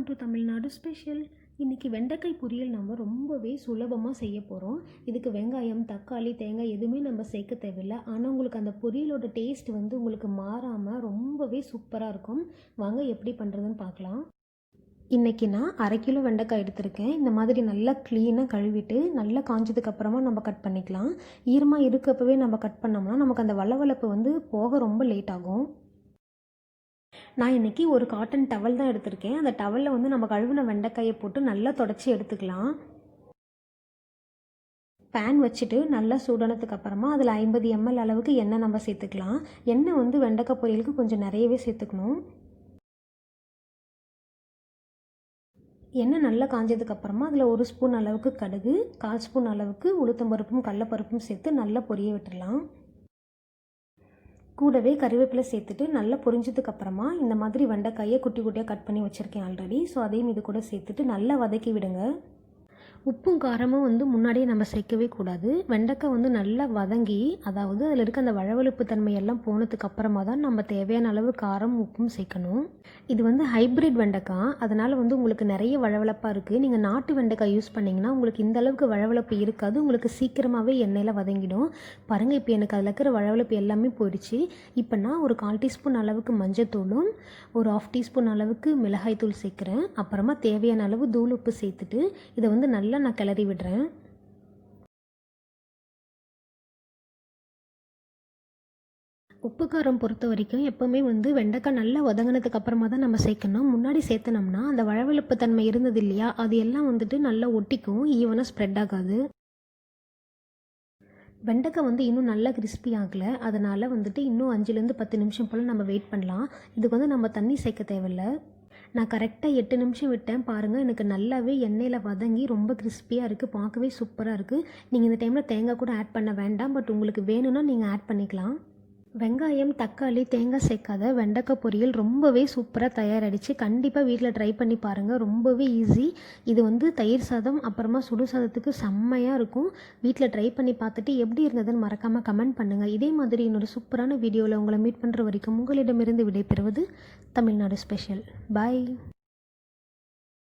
Welcome to Tamil Nadu special. இன்றைக்கி வெண்டைக்காய் பொரியல் நம்ம ரொம்பவே சுலபமாக செய்ய போகிறோம். இதுக்கு வெங்காயம், தக்காளி, தேங்காய் எதுவுமே நம்ம சேர்க்க தேவையில்லை. ஆனால் உங்களுக்கு அந்த பொரியலோட டேஸ்ட் உங்களுக்கு மாறாமல் ரொம்பவே சூப்பராக இருக்கும். வாங்க எப்படி பண்ணுறதுன்னு பார்க்கலாம். இன்றைக்கி நான் 1/2 கிலோ வெண்டைக்காய் எடுத்திருக்கேன். இந்த மாதிரி நல்லா க்ளீனாக கழுவிட்டு நல்லா காஞ்சதுக்கப்புறமா நம்ம கட் பண்ணிக்கலாம். ஈரமாக இருக்கப்பவே நம்ம கட் பண்ணோம்னா நமக்கு அந்த வளவளப்பு போக ரொம்ப லேட் ஆகும். நான் இன்றைக்கி ஒரு காட்டன் டவல் தான் எடுத்திருக்கேன். அந்த டவலில் நம்ம கழுவின வெண்டைக்காயை போட்டு நல்லா தொடச்சி எடுத்துக்கலாம். பேன் வச்சுட்டு நல்லா சூடானதுக்கு அப்புறமா அதில் 50 ml அளவுக்கு எண்ணெய் நம்ம சேர்த்துக்கலாம். எண்ணெய் வெண்டைக்காய் பொரியலுக்கு கொஞ்சம் நிறையவே சேர்த்துக்கணும். எண்ணெய் நல்லா காஞ்சதுக்கப்புறமா அதில் 1 ஸ்பூன் அளவுக்கு கடுகு, 1/4 ஸ்பூன் அளவுக்கு உளுத்தம்பருப்பும் கடலைப்பருப்பும் சேர்த்து நல்லா பொரிய விட்டுடலாம். கூடவே கறிவேப்பிலை சேர்த்துட்டு நல்லா பொரிஞ்சதுக்கப்புறமா இந்த மாதிரி வெண்டைக்காயை குட்டி குட்டியாக கட் பண்ணி வச்சுருக்கேன் ஆல்ரெடி. ஸோ அதையும் இது கூட சேர்த்துட்டு நல்லா வதக்கி விடுங்க. உப்பும் காரமும் முன்னாடியே நம்ம சேர்க்கவே கூடாது. வெண்டைக்காய் நல்லா வதங்கி, அதாவது அதில் இருக்க அந்த வழவழுப்பு தன்மையெல்லாம் போனதுக்கு அப்புறமா தான் நம்ம தேவையான அளவு காரம் உப்பும் சேர்க்கணும். இது ஹைப்ரிட் வெண்டைக்காய், அதனால் உங்களுக்கு நிறைய வழவழப்பாக இருக்குது. நீங்கள் நாட்டு வெண்டைக்காய் யூஸ் பண்ணிங்கன்னா உங்களுக்கு இந்த அளவுக்கு வழவழப்பு இருக்காது. உங்களுக்கு சீக்கிரமாகவே எண்ணெயில் வதங்கிடும். பாருங்கள், இப்போ எனக்கு அதில் இருக்கிற வழவழப்பு எல்லாமே போயிடுச்சு. இப்போ நான் ஒரு 1/4 டீஸ்பூன் அளவுக்கு மஞ்சத்தூளும் ஒரு 1/2 டீஸ்பூன் அளவுக்கு மிளகாய் தூள் சேர்க்குறேன். அப்புறமா தேவையான அளவு தூள் உப்பு சேர்த்துட்டு இதை நல்லா நான் கிளறி விடுறேன். உப்பு காரம் பொறுத்த வரைக்கும் எப்போவுமே வெண்டைக்காய் நல்லா வதங்கினதுக்கு அப்புறமா தான் நம்ம சேர்க்கணும். முன்னாடி சேர்த்தனோம்னா அந்த வழவழுப்பு தன்மை இருந்தது இல்லையா, அது எல்லாம் நல்லா ஒட்டிக்கும், ஈவனாக ஸ்ப்ரெட் ஆகாது. வெண்டைக்காய் இன்னும் நல்லா கிறிஸ்பி ஆகலை. அதனால் இன்னும் 5லேருந்து 10 நிமிஷம் போல் நம்ம வெயிட் பண்ணலாம். இதுக்கு நம்ம தண்ணி சேர்க்க தேவையில்லை. நான் கரெக்டாக 8 நிமிஷம் விட்டேன். பாருங்கள், எனக்கு நல்லாவே எண்ணெயில் வதங்கி ரொம்ப கிறிஸ்பியாக இருக்குது. பார்க்கவே சூப்பராக இருக்குது. நீங்கள் இந்த டைமில் தேங்காய் கூட ஆட் பண்ண வேண்டாம். பட் உங்களுக்கு வேணும்னா நீங்கள் ஆட் பண்ணிக்கலாம். வெங்காயம், தக்காளி, தேங்காய் சேர்க்காத வெண்டைக்காய் பொரியல் ரொம்பவே சூப்பராக தயாராகிடுச்சு. கண்டிப்பாக வீட்டில் ட்ரை பண்ணி பாருங்கள். ரொம்பவே ஈஸி. இது தயிர் சாதம் அப்புறமா சுடு சாதத்துக்கு செம்மையாக இருக்கும். வீட்டில் ட்ரை பண்ணி பார்த்துட்டு எப்படி இருந்ததுன்னு மறக்காமல் கமெண்ட் பண்ணுங்கள். இதே மாதிரி இன்னொரு சூப்பரான வீடியோவில் உங்களை மீட் பண்ணுற வரைக்கும் உங்களிடமிருந்து விடைபெறுவது தமிழ்நாடு ஸ்பெஷல். பாய்.